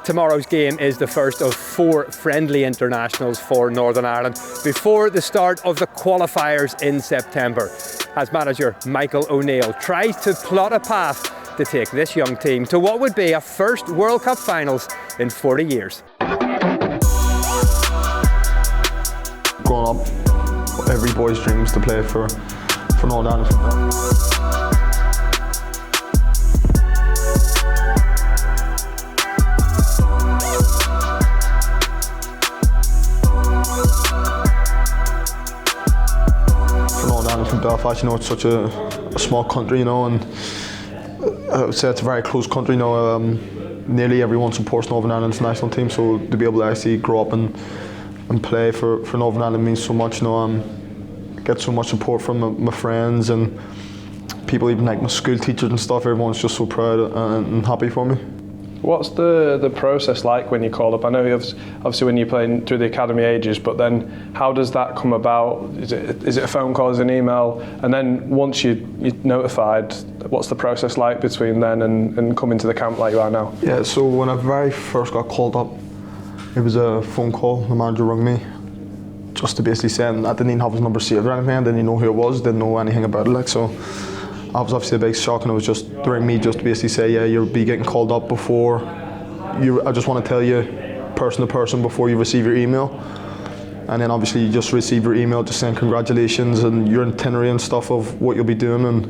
Tomorrow's game is the first of 4 friendly internationals for Northern Ireland before the start of the qualifiers in September, as manager Michael O'Neill tries to plot a path to take this young team to what would be a first World Cup finals in 40 years. Growing up, every boy's dream is to play for Northern Ireland. From Belfast, you know, it's such a small country, you know, and I would say it's a very close country, you know. Nearly everyone supports Northern Ireland's national team, so to be able to actually grow up and play for Northern Ireland means so much, you know. Get so much support from my friends and people, even like my school teachers and stuff. Everyone's just so proud and happy for me. What's the process like when you call up? I know obviously when you're playing through the academy ages, but then how does that come about? Is it a phone call, is it an email? And then once you're notified, what's the process like between then and coming to the camp like you are now? Yeah, so when I very first got called up, it was a phone call. The manager rang me just to basically say, and I didn't even have his number saved or anything, I didn't even know who it was, didn't know anything about it, like, so. I was obviously a big shock, and it was just during me just to basically say, yeah, you'll be getting called up before I just want to tell you person to person before you receive your email. And then obviously you just receive your email just saying congratulations and your itinerary and stuff of what you'll be doing, and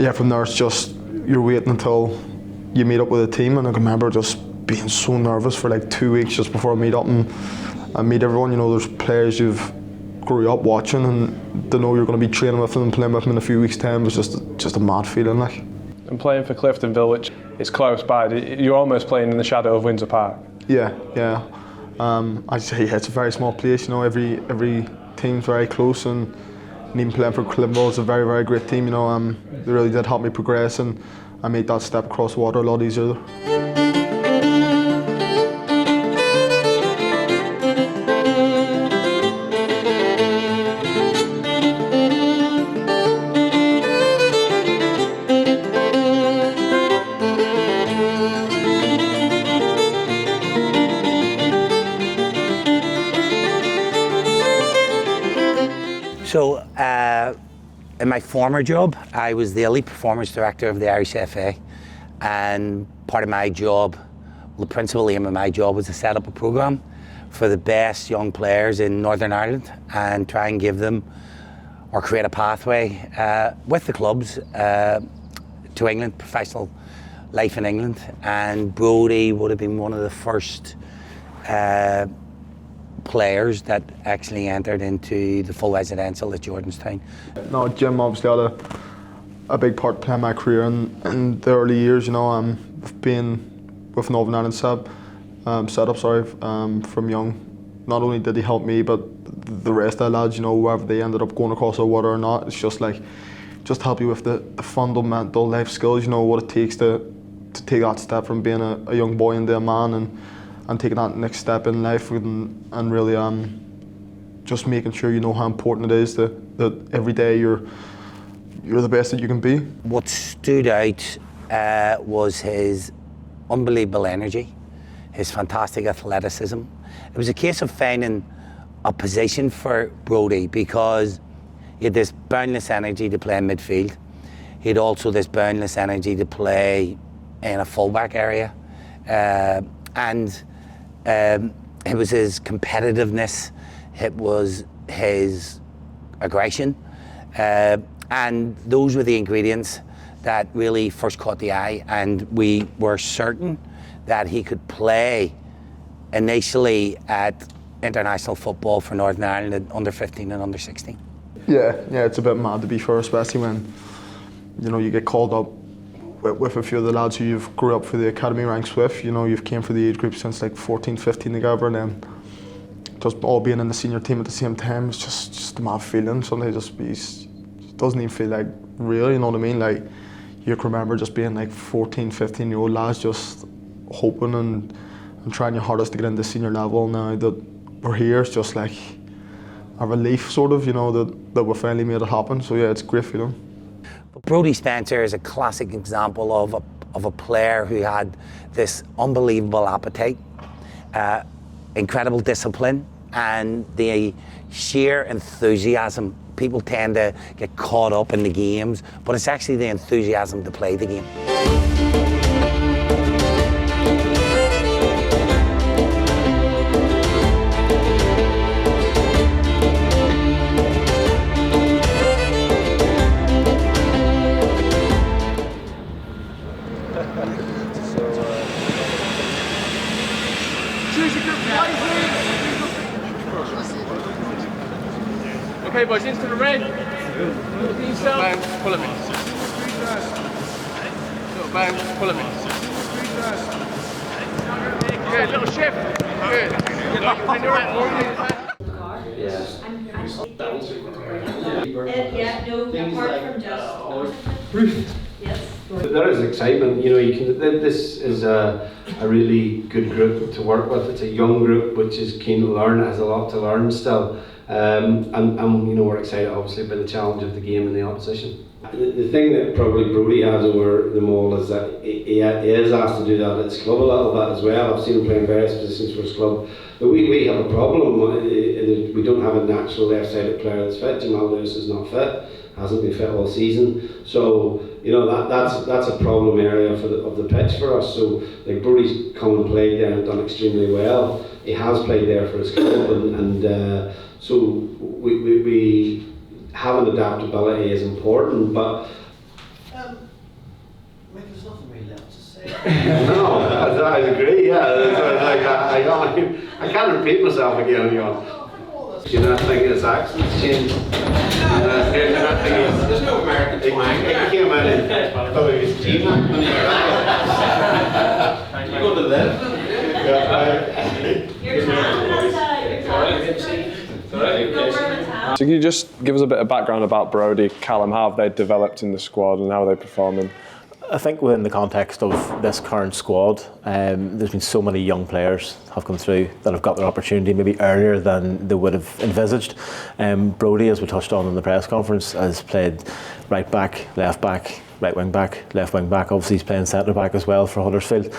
yeah, from there it's just you're waiting until you meet up with a team. And I can remember just being so nervous for like 2 weeks just before I meet up and meet everyone. You know, there's players you've grew up watching and to know you're going to be training with them and playing with them in a few weeks' time was just a mad feeling, like. And playing for Cliftonville, which is close by, you're almost playing in the shadow of Windsor Park. Yeah. I'd say it's a very small place, you know, every team's very close, and even playing for Cliftonville is a very, very great team, you know. They really did help me progress, and I made that step across the water a lot easier. So, in my former job, I was the elite performance director of the Irish FA, and part of my job, well, the principal aim of my job was to set up a programme for the best young players in Northern Ireland and try and give them, or create a pathway with the clubs to England, professional life in England. And Brodie would have been one of the first players that actually entered into the full residential at Jordanstown. No, Jim obviously had a big part to play in my career in the early years, you know, being with Northern Ireland setup, from young. Not only did he help me, but the rest of the lads, you know, wherever they ended up going across the water or not, it's just help you with the fundamental life skills, you know, what it takes to take that step from being a young boy into a man and taking that next step in life, and really just making sure you know how important it is that every day you're the best that you can be. What stood out was his unbelievable energy, his fantastic athleticism. It was a case of finding a position for Brodie, because he had this boundless energy to play in midfield. He had also this boundless energy to play in a fullback area, and it was his competitiveness, it was his aggression, and those were the ingredients that really first caught the eye, and we were certain that he could play initially at international football for Northern Ireland at under 15 and under 16. Yeah, it's a bit mad to be fair, especially when, you know, you get called up with a few of the lads who you've grew up for the academy ranks with. You know, you've came for the age group since like 14, 15 together, and then just all being in the senior team at the same time, it's just a mad feeling. Sometimes it doesn't even feel like real, you know what I mean? Like, you can remember just being like 14, 15-year-old lads just hoping and trying your hardest to get into senior level. Now that we're here, it's just like a relief, sort of, you know, that we finally made it happen. So yeah, it's a great feeling. But Brodie Spencer is a classic example of of a player who had this unbelievable appetite, incredible discipline, and the sheer enthusiasm. People tend to get caught up in the games, but it's actually the enthusiasm to play the game. Okay, boys, into the red. Look at yourself. Bang, pull him in. Little bang, pull him in. Good, little shift. Good. And you're right. Yeah, no, apart from just. Yes. There is excitement, you know. You can. This is a really good group to work with. It's a young group which is keen to learn. It has a lot to learn still, and you know, we're excited obviously by the challenge of the game and the opposition. The thing that probably Brodie has over them all is that he is asked to do that at his club a little bit as well. I've seen him playing various positions for his club. But we have a problem. We don't have a natural left-sided player that's fit. Jamal Lewis is not fit. Hasn't been fit all season. So you know that's a problem area of the pitch for us. So like Brodie's come and played there and done extremely well. He has played there for his club, and so we having adaptability is important. But there's nothing really left to say. no, I agree. Yeah, I can't repeat myself again. You know. Do you not think his accent's changed? There's no American twang. He came out and thought he was G-Man. You go to live? Your town, So can you just give us a bit of background about Brodie, Callum, how have they developed in the squad and how are they performing? I think within the context of this current squad, there's been so many young players have come through that have got their opportunity maybe earlier than they would have envisaged. Brodie, as we touched on in the press conference, has played right back, left wing back, left wing back. Obviously he's playing centre back as well for Huddersfield.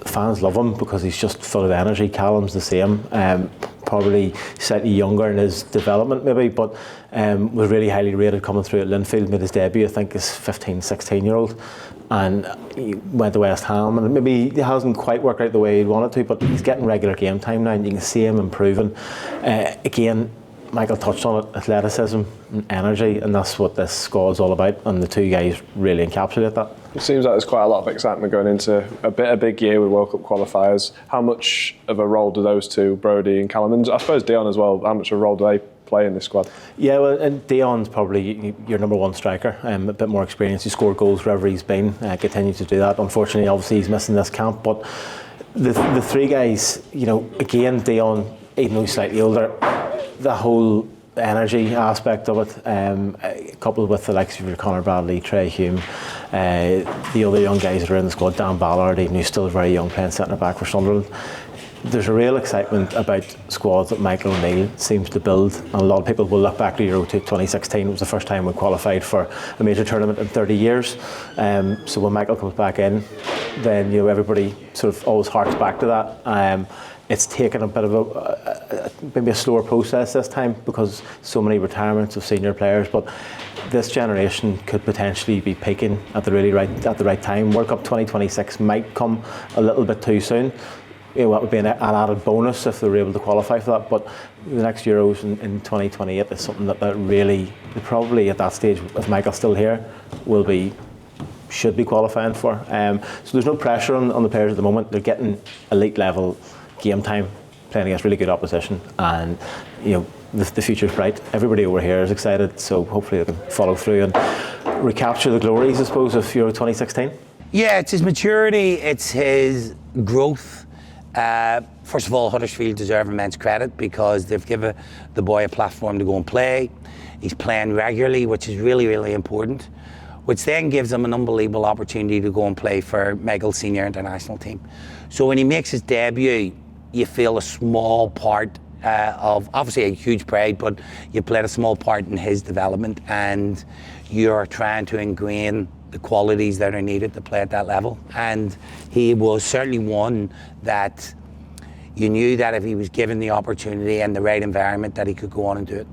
Fans love him because he's just full of energy. Callum's the same. Probably slightly younger in his development maybe, but was really highly rated coming through at Linfield, made his debut I think as 15, 16 year old, and he went to West Ham and maybe he hasn't quite worked out the way he wanted to, but he's getting regular game time now and you can see him improving. Again, Michael touched on it, athleticism and energy, and that's what this squad's all about, and the two guys really encapsulate that. It seems like there's quite a lot of excitement going into a big year with World Cup qualifiers. How much of a role do those two, Brodie and Callum, and I suppose Dion as well, how much of a role do they play in this squad? Yeah, well, and Dion's probably your number one striker, a bit more experience. He scored goals wherever he's been, continues to do that. Unfortunately, obviously he's missing this camp, but the three guys, you know, again, Dion, even though he's slightly older, the whole energy aspect of it, coupled with the likes of your Conor Bradley, Trey Hume, the other young guys that are in the squad, Dan Ballard, even who's still very young, playing centre back for Sunderland. There's a real excitement about squads that Michael O'Neill seems to build, and a lot of people will look back to Euro 2016. It was the first time we qualified for a major tournament in 30 years. So when Michael comes back in, then you know everybody sort of always harks back to that. It's taken a bit of maybe a slower process this time because so many retirements of senior players, but this generation could potentially be peaking at the right time. World Cup 2026 might come a little bit too soon. You know, that would be an added bonus if they were able to qualify for that, but the next Euros in 2028 is something that really, probably at that stage, if Michael's still here, should be qualifying for. So there's no pressure on the players at the moment. They're getting elite level game time, playing against really good opposition, and you know the future's bright. Everybody over here is excited, so hopefully they can follow through and recapture the glories, I suppose, of Euro 2016. Yeah, it's his maturity, it's his growth. First of all, Huddersfield deserve immense credit because they've given the boy a platform to go and play. He's playing regularly, which is really, really important, which then gives him an unbelievable opportunity to go and play for Michael's senior international team. So when he makes his debut, you feel a small part of, obviously a huge pride, but you played a small part in his development, and you're trying to ingrain the qualities that are needed to play at that level. And he was certainly one that you knew that if he was given the opportunity and the right environment that he could go on and do it.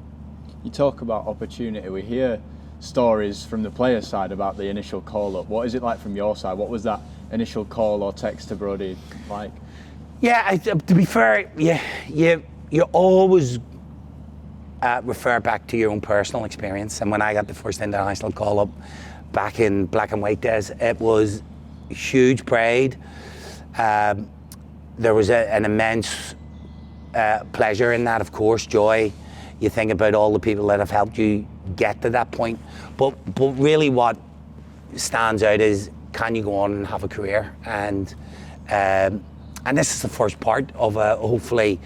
You talk about opportunity. We hear stories from the players' side about the initial call-up. What is it like from your side? What was that initial call or text to Brodie like? Yeah, to be fair, you always refer back to your own personal experience. And when I got the first international call-up back in black and white days, it was huge pride. There was an immense pleasure in that, of course, joy. You think about all the people that have helped you get to that point. But really what stands out is, can you go on and have a career? And this is the first part of hopefully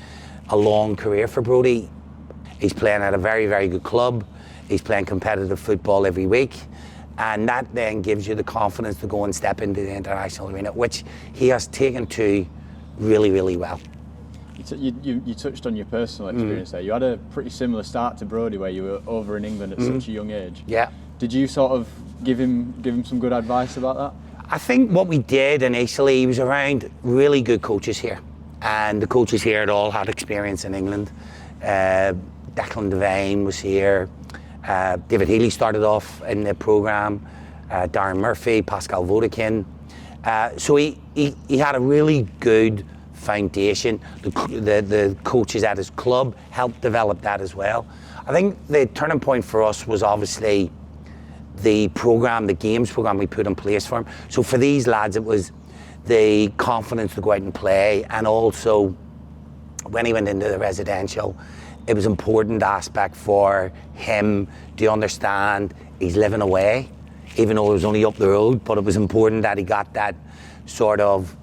a long career for Brodie. He's playing at a very, very good club. He's playing competitive football every week. And that then gives you the confidence to go and step into the international arena, which he has taken to really, really well. You touched on your personal experience there. You had a pretty similar start to Brodie, where you were over in England at such a young age. Yeah. Did you sort of give him some good advice about that? I think what we did initially, he was around really good coaches here. And the coaches here had all had experience in England. Declan Devine was here. David Healy started off in the programme. Darren Murphy, Pascal Vodekin. So he had a really good foundation. The coaches at his club helped develop that as well. I think the turning point for us was obviously the programme, the games programme we put in place for him. So for these lads, it was the confidence to go out and play, and also when he went into the residential, it was an important aspect for him to understand he's living away, even though it was only up the road, but it was important that he got that sort of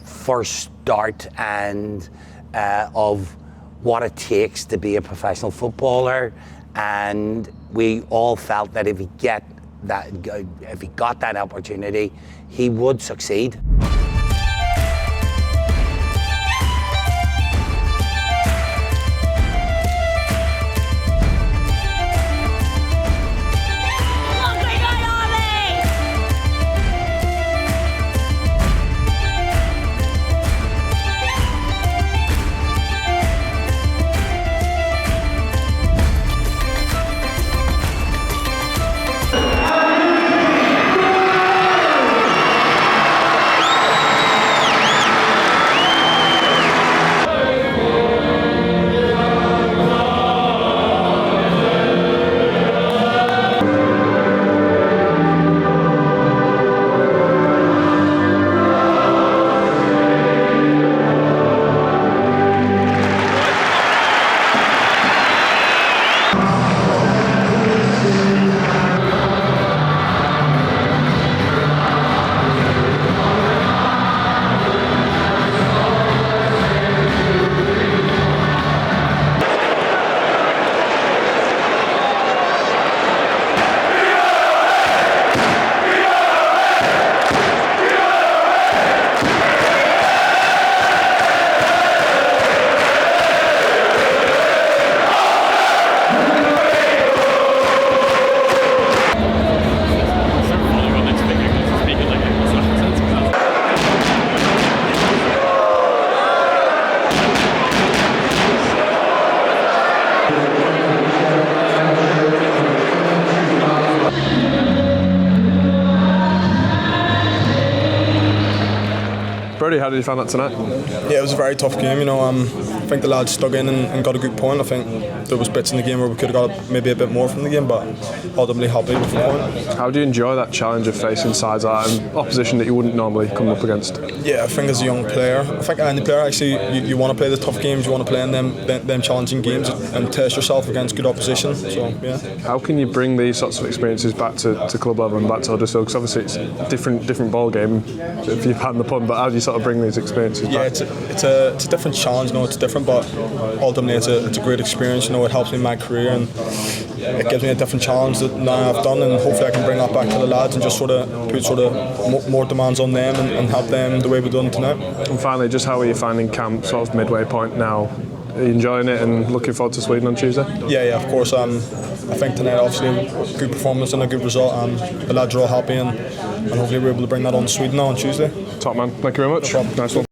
first start and of what it takes to be a professional footballer. And we all felt that if he got that opportunity, he would succeed. Brodie, how did you find that tonight? Yeah, it was a very tough game. You know, I think the lads stuck in and got a good point. I think there was bits in the game where we could have got maybe a bit more from the game, but ultimately happy with the point. How do you enjoy that challenge of facing sides like that and opposition that you wouldn't normally come up against? Yeah, I think as a young player, I think any player actually, you want to play the tough games, you want to play in them challenging games and test yourself against good opposition. So yeah. How can you bring these sorts of experiences back to club level and back to Huddersfield? Because obviously it's a different ball game, if you've had the pun. But how do you sort of bring these experiences back? Yeah, it's a different challenge. No, it's different, but ultimately it's a great experience. You know, it helps me in my career and it gives me a different challenge that now I've done, and hopefully I can bring that back to the lads and just put more demands on them and help them the way we've done tonight. And finally, just how are you finding camp, sort of midway point now? Are you enjoying it and looking forward to Sweden on Tuesday? Yeah, of course. I think tonight obviously a good performance and a good result, and the lads are all happy, and hopefully we're able to bring that on to Sweden now on Tuesday. Top man, thank you very much. No problem. Nice one.